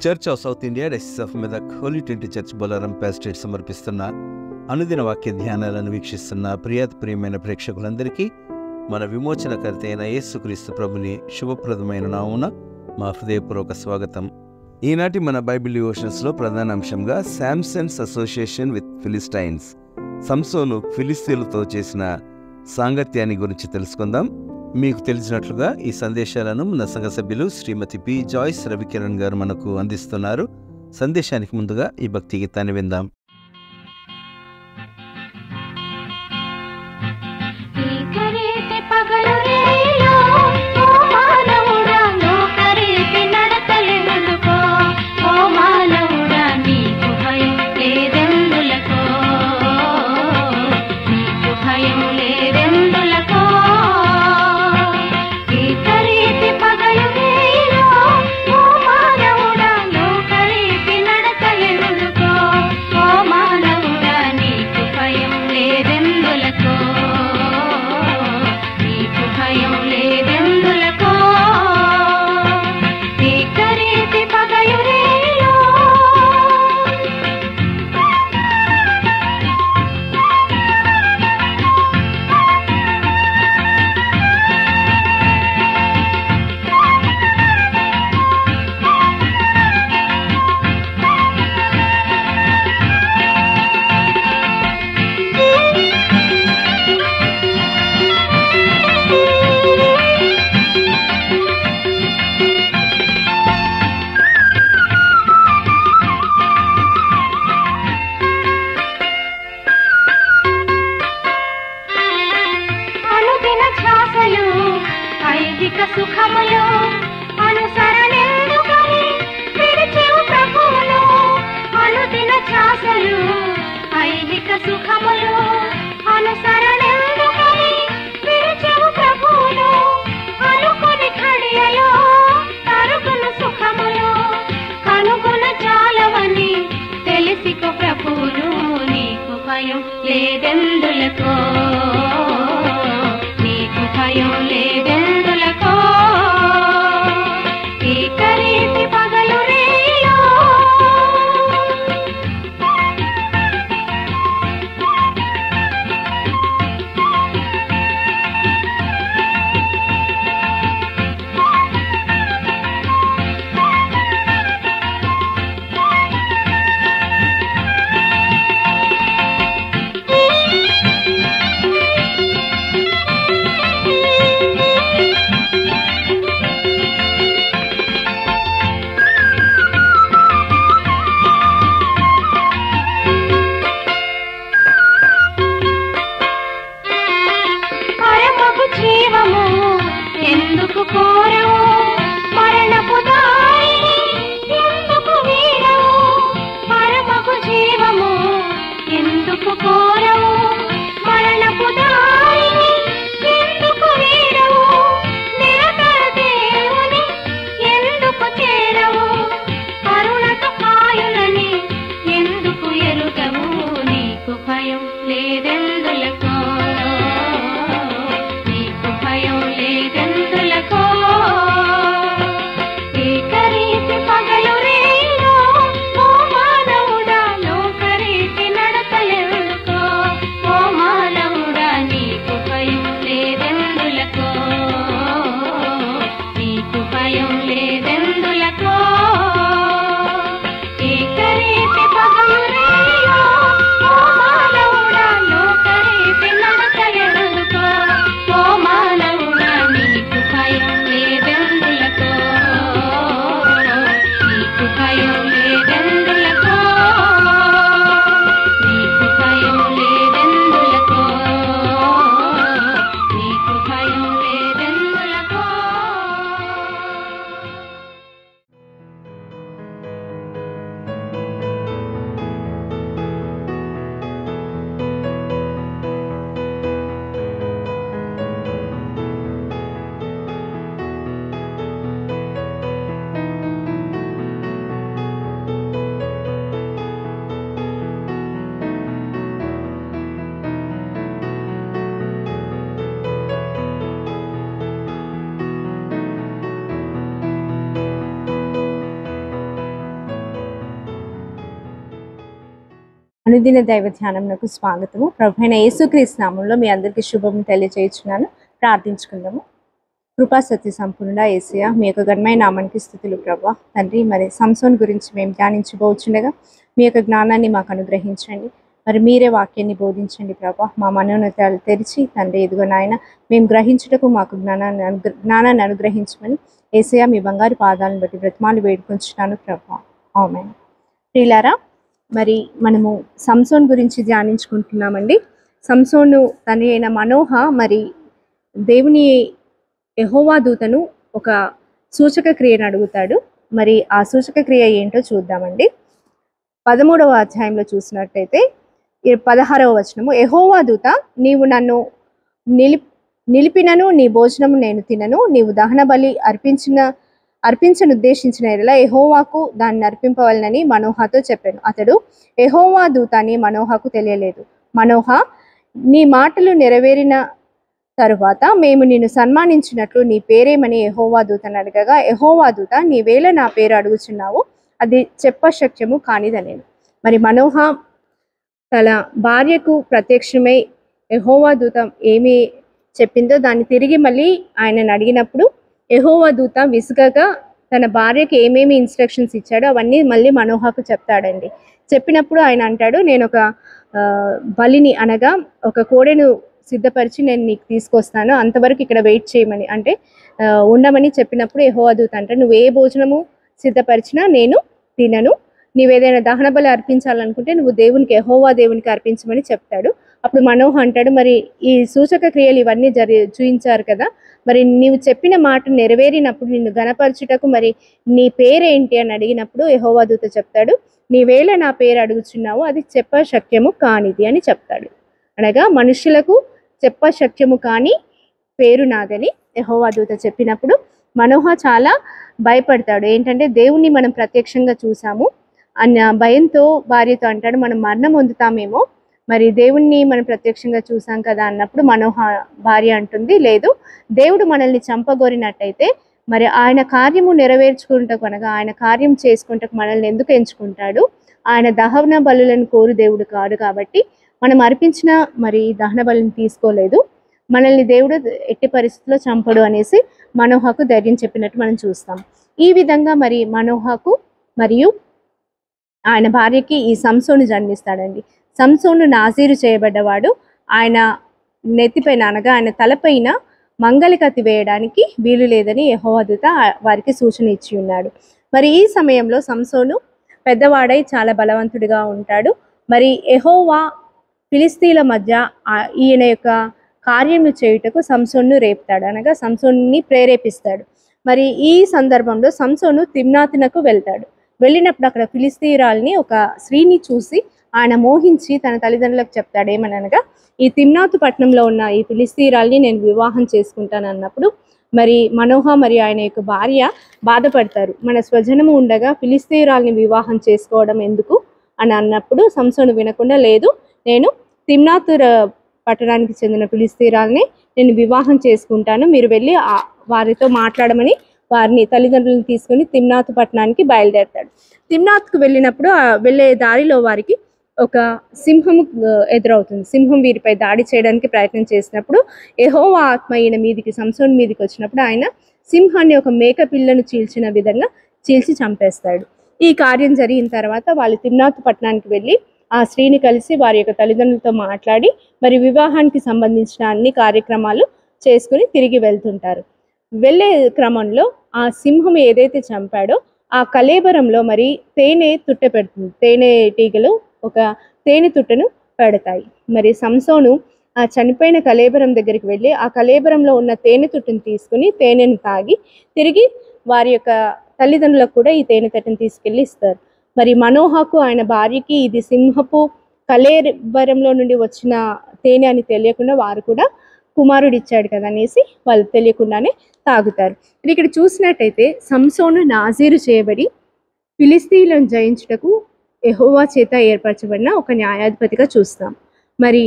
Church of South India diocese of Medak holy trinity church Bolarum pastorate సమర్పిస్తున్న అనుదిన వాక్య ధ్యానాలను వీక్షిస్తున్న ప్రియమైన ప్రేక్షకులందరికీ మన విమోచనకర్త అయిన యేసుక్రీస్తు ప్రభుని శుభప్రదమైన నామున మా హృదయపూర్వక స్వాగతం. ఈనాటి మన బైబిల్ డివోషన్స్లో ప్రధాన అంశంగా శాంసన్స్ అసోసియేషన్ విత్ ఫిలిస్టైన్స్, సంసోను ఫిలిస్తీన్లతో చేసిన సాంగత్యాన్ని గురించి తెలుసుకుందాం. మీకు తెలిసినట్లుగా ఈ సందేశాలను మన సంఘ సభ్యులు శ్రీమతి పి జాయిస్ రవికిరణ్ గారు మనకు అందిస్తున్నారు. సందేశానికి ముందుగా ఈ భక్తి గీతాన్ని విందాం. సుఖములు అనుసరణెందుకని విడిచెవు ప్రభువును, అనుదిన ఛాసలు ఐహిక సుఖములు అనుసరణెందుకని విడిచెవు ప్రభువును, అనుకుని ఘడియలో తరుగును సుఖములు కనుగొన చాలవని తెలిసికో ప్రభువును, నీకు భయం లేదెందులకో, నీకు భయం లేదెందులకో. ఏకరీతి పగలు రేలో అనుదిన దైవ ధ్యానంకు స్వాగతము. ప్రభువైన యేసుక్రీస్తు నామములో మీ అందరికీ శుభం తెలియజేయుచున్నాను. ప్రార్థించుకుందాము. కృపా సత్య సంపూర్ణ యేసయ్య, మీ యొక్క ఘనమైన నామానికి స్తుతులు ప్రభువా. తండ్రి, మరి సంసోన్ గురించి మేము ధ్యానించబోచుండగా మీ యొక్క జ్ఞానాన్ని మాకు అనుగ్రహించండి. మరి మీరే వాక్యాన్ని బోధించండి ప్రభువా. మా మనోన్నతాలు తెరిచి తండ్రి, ఇదిగో నాయన మేము గ్రహించుటకు మాకు జ్ఞానాన్ని అనుగ్రహించమని యేసయ్య మీ బంగారు పాదాలను బట్టి బ్రతిమాలు వేడుకొంచున్నాను ప్రభువా. ఆమేన్. ప్రియులారా, మరి మనము సంసోన్ గురించి ధ్యానించుకుంటున్నామండి. సంసోను తన అయిన మనోహ మరి దేవుని యెహోవా దూతను ఒక సూచక క్రియను అడుగుతాడు. మరి ఆ సూచక క్రియ ఏంటో చూద్దామండి. 13వ అధ్యాయంలో చూసినట్టయితే 16వ వచనము, యెహోవా దూత, నీవు నన్ను నిలిపినను నీ భోజనము నేను తినను, నీవు దహన బలి అర్పించనుద్దేశించిన ఎడల యెహోవాకు దాన్ని అర్పింపవలనని మనోహతో చెప్పాను. అతడు యెహోవా దూత అని మనోహకు తెలియలేదు. మనోహ, నీ మాటలు నెరవేరిన తరువాత మేము నిన్ను సన్మానించినట్లు నీ పేరేమని యెహోవా దూతను అడగగా, యెహోవా దూత, నీవేళ నా పేరు అడుగుచున్నావు, అది చెప్పశక్యము కానిదనేను. మరి మనోహ తన భార్యకు ప్రత్యక్షమై యెహోవా దూత ఏమి చెప్పిందో దాన్ని తిరిగి మళ్ళీ ఆయనను అడిగినప్పుడు యెహోవా దూత విసుగగా తన భార్యకి ఏమేమి ఇన్స్ట్రక్షన్స్ ఇచ్చాడో అవన్నీ మళ్ళీ మనోహకు చెప్తాడండి. చెప్పినప్పుడు ఆయన అంటాడు, నేను ఒక బలిని అనగా ఒక కోడెను సిద్ధపరిచి నేను నీకు తీసుకొస్తాను, అంతవరకు ఇక్కడ వెయిట్ చేయమని అంటే ఉండమని చెప్పినప్పుడు యెహోవా దూత అంటే, నువ్వు ఏ భోజనము సిద్ధపరిచినా నేను తినను, నీవేదైనా దహన బలి అర్పించాలనుకుంటే నువ్వు దేవునికి యెహోవా దేవునికి అర్పించమని చెప్తాడు. అప్పుడు మనోహ అంటాడు, మరి ఈ సూచక క్రియలు ఇవన్నీ చూయించారు కదా, మరి నీవు చెప్పిన మాట నెరవేరినప్పుడు నిన్ను గణపరచుటకు మరి నీ పేరేంటి అని అడిగినప్పుడు యెహోవా దూత చెప్తాడు, నీవేళ నా పేరు అడుగుచున్నావు, అది చెప్పశక్యము కానిది అని చెప్తాడు. అనగా మనుషులకు చెప్పశక్యము కాని పేరు నాదని యెహోవా దూత చెప్పినప్పుడు మనోహ చాలా భయపడతాడు. ఏంటంటే దేవుణ్ణి మనం ప్రత్యక్షంగా చూసాము అన్న భయంతో భార్యతో అంటాడు, మనం మరణం పొందుతామేమో, మరి దేవుణ్ణి మనం ప్రత్యక్షంగా చూసాం కదా అన్నప్పుడు మనోహ భార్య అంటుంది, లేదు, దేవుడు మనల్ని చంపగోరినట్టయితే మరి ఆయన కార్యము నెరవేర్చుకుంటకు అనగా ఆయన కార్యం చేసుకుంటకు మనల్ని ఎందుకు ఎంచుకుంటాడు? ఆయన దహన బలులను కోరు దేవుడు కాదు కాబట్టి మనం అర్పించిన మరి దహన బలిని తీసుకోలేదు, మనల్ని దేవుడు ఎట్టి పరిస్థితుల్లో చంపడు అనేసి మనోహకు ధైర్యం చెప్పినట్టు మనం చూస్తాం. ఈ విధంగా మరి మనోహకు మరియు ఆయన భార్యకి ఈ సంసోను జన్మిస్తాడండి. సంసోను నాజీరు చేయబడ్డవాడు. ఆయన నెత్తిపైన అనగా ఆయన తలపైన మంగళకత్తి వేయడానికి వీలు లేదని యెహోవా దూత వారికి సూచన ఇచ్చి ఉన్నాడు. మరి ఈ సమయంలో సంసోను పెద్దవాడై చాలా బలవంతుడిగా ఉంటాడు. మరి యెహోవా ఫిలిస్తీన్ల మధ్య ఈయన యొక్క కార్యము చేయుటకు సంసోన్ను రేపుతాడు, అనగా సంసోన్ని ప్రేరేపిస్తాడు. మరి ఈ సందర్భంలో సంసోను తిమ్నాతునకు వెళ్తాడు. వెళ్ళినప్పుడు అక్కడ ఫిలిస్తీయురాల్ని ఒక స్త్రీని చూసి ఆయన మోహించి తన తల్లిదండ్రులకు చెప్తాడు. ఏమనగా, ఈ తిమ్నాతు పట్టణంలో ఉన్న ఈ ఫిలిస్తీయురాల్ని నేను వివాహం చేసుకుంటాను అన్నప్పుడు మరి మనోహ మరియు ఆయన యొక్క భార్య బాధపడతారు. మన స్వజనము ఉండగా ఫిలిస్తీయురాల్ని వివాహం చేసుకోవడం ఎందుకు అని అన్నప్పుడు సంసోను వినకుండా, లేదు, నేను తిమ్నాతు పట్టణానికి చెందిన ఫిలిస్తీయురాల్ని నేను వివాహం చేసుకుంటాను, మీరు వెళ్ళి వారితో మాట్లాడమని వారిని తల్లిదండ్రులను తీసుకుని తిమ్నాతు పట్టణానికి బయలుదేరతాడు. తిమ్నాత్కు వెళ్ళినప్పుడు వెళ్ళే దారిలో వారికి ఒక సింహము ఎదురవుతుంది. సింహం వీరిపై దాడి చేయడానికి ప్రయత్నం చేసినప్పుడు యెహోవా ఆత్మ ఈయన మీదికి సంసోన్ మీదికి వచ్చినప్పుడు ఆయన సింహాన్ని ఒక మేక పిల్లను చీల్చిన విధంగా చీల్చి చంపేస్తాడు. ఈ కార్యం జరిగిన తర్వాత వాళ్ళు తిమ్నాతు పట్టణానికి వెళ్ళి ఆ స్త్రీని కలిసి వారి యొక్క తల్లిదండ్రులతో మాట్లాడి మరి వివాహానికి సంబంధించిన అన్ని కార్యక్రమాలు చేసుకుని తిరిగి వెళ్తుంటారు. వెళ్ళే క్రమంలో ఆ సింహం ఏదైతే చంపాడో ఆ కళేబరంలో మరి తేనె తుట్ట పెడుతుంది. తేనెటీగలు ఒక తేనె తుట్టను పెడతాయి. మరి సంసోను ఆ చనిపోయిన కళేబరం దగ్గరికి వెళ్ళి ఆ కళేబరంలో ఉన్న తేనె తుట్టును తీసుకుని తేనెను తాగి తిరిగి వారి యొక్క తల్లిదండ్రులకు కూడా ఈ తేనె తట్టును తీసుకెళ్ళి ఇస్తారు. మరి మనోహకు ఆయన భార్యకి ఇది సింహపు కళేబరంలో నుండి వచ్చిన తేనె అని తెలియకుండా వారు కూడా కుమారుడు ఇచ్చాడు కదా అనేసి వాళ్ళు తెలియకుండానే తాగుతారు. ఇక్కడ చూసినట్టయితే సంసోను నాజీరు చేయబడి ఫిలిస్తీయులను జయించుటకు యెహోవా చేత ఏర్పరచబడిన ఒక న్యాయాధిపతిగా చూస్తాం. మరి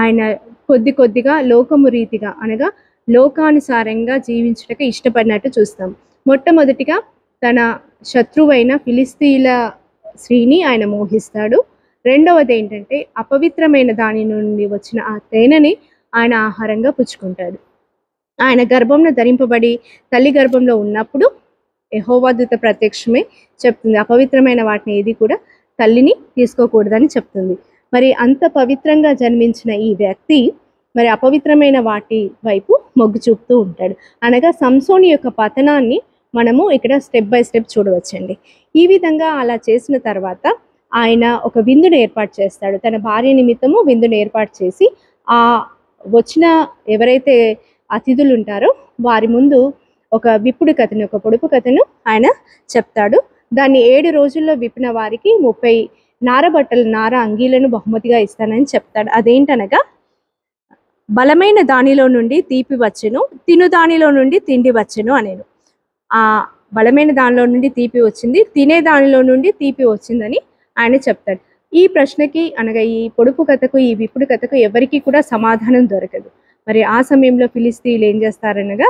ఆయన కొద్దిగా లోకము రీతిగా అనగా లోకానుసారంగా జీవించుటకు ఇష్టపడినట్టు చూస్తాం. మొట్టమొదటిగా తన శత్రువైన ఫిలిస్తీయుల స్త్రీని ఆయన మోహిస్తాడు. రెండవది ఏంటంటే అపవిత్రమైన దాని నుండి వచ్చిన ఆ తేనెని ఆయన ఆహారంగా పుచ్చుకుంటాడు. ఆయన గర్భంలో ధరింపబడి తల్లి గర్భంలో ఉన్నప్పుడు యెహోవా దూత ప్రత్యక్షమే చెప్తుంది, అపవిత్రమైన వాటిని ఏది కూడా తల్లిని తీసుకోకూడదని చెప్తుంది. మరి అంత పవిత్రంగా జన్మించిన ఈ వ్యక్తి మరి అపవిత్రమైన వాటి వైపు మొగ్గు చూపుతూ ఉంటాడు. అనగా సంసోని యొక్క పతనాన్ని మనము ఇక్కడ స్టెప్ బై స్టెప్ చూడవచ్చండి. ఈ విధంగా అలా చేసిన తర్వాత ఆయన ఒక విందును ఏర్పాటు చేస్తాడు. తన భార్య నిమిత్తము విందును ఏర్పాటు చేసి ఆ వచ్చిన ఎవరైతే అతిథులు ఉంటారో వారి ముందు ఒక విప్పుడు కథను, ఒక పొడుపు కథను ఆయన చెప్తాడు. దాన్ని 7 రోజుల్లో విప్పిన వారికి 30 నారబట్టలు, నార అంగీలను బహుమతిగా ఇస్తానని చెప్తాడు. అదేంటనగా బలమైన దానిలో నుండి తీపి వచ్చెను, తిను దానిలో నుండి తిండి వచ్చెను అనేను. ఆ బలమైన దానిలో నుండి తీపి వచ్చింది, తినే దానిలో నుండి తీపి వచ్చిందని ఆయన చెప్తాడు. ఈ ప్రశ్నకి అనగా ఈ పొడుపు కథకు, ఈ విప్పుడు కథకు ఎవరికి కూడా సమాధానం దొరకదు. మరి ఆ సమయంలో ఫిలిస్తీయులు ఏం చేస్తారనగా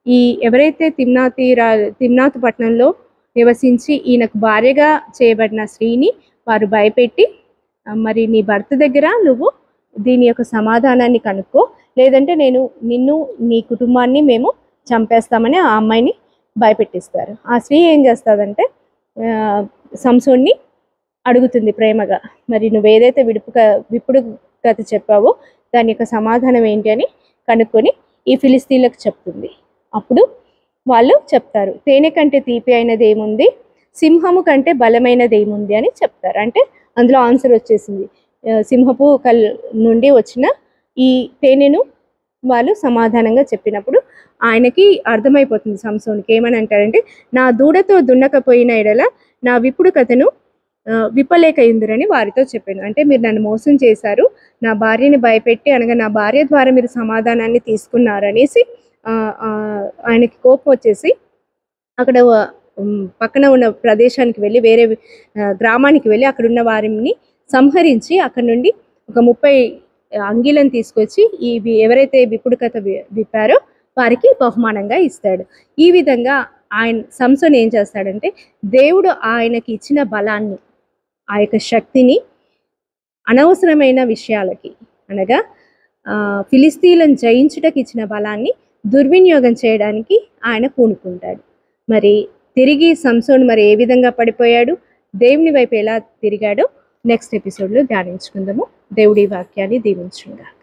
ఈ ఎవరైతే తిమ్నాతు పట్టణంలో నివసించి ఈయనకు భార్యగా చేయబడిన స్త్రీని వారు భయపెట్టి, మరి నీ భర్త దగ్గర నువ్వు దీని యొక్క సమాధానాన్ని కనుక్కో, లేదంటే నిన్ను నీ కుటుంబాన్ని మేము చంపేస్తామని ఆ అమ్మాయిని భయపెట్టిస్తారు. ఆ స్త్రీ ఏం చేస్తుందంటే సంసోన్ని అడుగుతుంది ప్రేమగా, మరి నువ్వు ఏదైతే విప్పుడు కథ చెప్పావో దాని యొక్క సమాధానం ఏంటి అని కనుక్కొని ఈ ఫిలిస్తీన్లకు చెప్తుంది. అప్పుడు వాళ్ళు చెప్తారు, తేనె కంటే తీపి అయినది ఏముంది, సింహము కంటే బలమైనది ఏముంది అని చెప్తారు. అంటే అందులో ఆన్సర్ వచ్చేసింది. సింహపు నుండి వచ్చిన ఈ తేనెను వాళ్ళు సమాధానంగా చెప్పినప్పుడు ఆయనకి అర్థమైపోతుంది సంసోనికి. ఏమని అంటాడంటే, నా దూడతో దున్నకపోయిన ఎడల నా విప్పుడు కథను విప్పలేక ఇందురని వారితో చెప్పాను. అంటే మీరు నన్ను మోసం చేశారు, నా భార్యని భయపెట్టి అనగా నా భార్య ద్వారా మీరు సమాధానాన్ని తీసుకున్నారు అనేసి ఆయనకి కోపం వచ్చేసి అక్కడ పక్కన ఉన్న ప్రదేశానికి వెళ్ళి, వేరే గ్రామానికి వెళ్ళి అక్కడ ఉన్న వారిని సంహరించి అక్కడ నుండి ఒక 30 అంగీలను తీసుకొచ్చి ఎవరైతే విప్పుడు కథ విప్పారో వారికి బహుమానంగా ఇస్తాడు. ఈ విధంగా సంసోన్ ఏం చేస్తాడంటే దేవుడు ఆయనకి ఇచ్చిన బలాన్ని, ఆ యొక్క శక్తిని అనవసరమైన విషయాలకి అనగా ఫిలిస్తీన్లను జయించుటకు ఇచ్చిన బలాన్ని దుర్వినియోగం చేయడానికి ఆయన పూనుకుంటాడు. మరి తిరిగి సంసోన్ మరి ఏ విధంగా పడిపోయాడు, దేవుని వైపు ఎలా తిరిగాడో నెక్స్ట్ ఎపిసోడ్లో ధ్యానించుకుందాము. దేవుడి వాక్యాన్ని దీవించుగాక.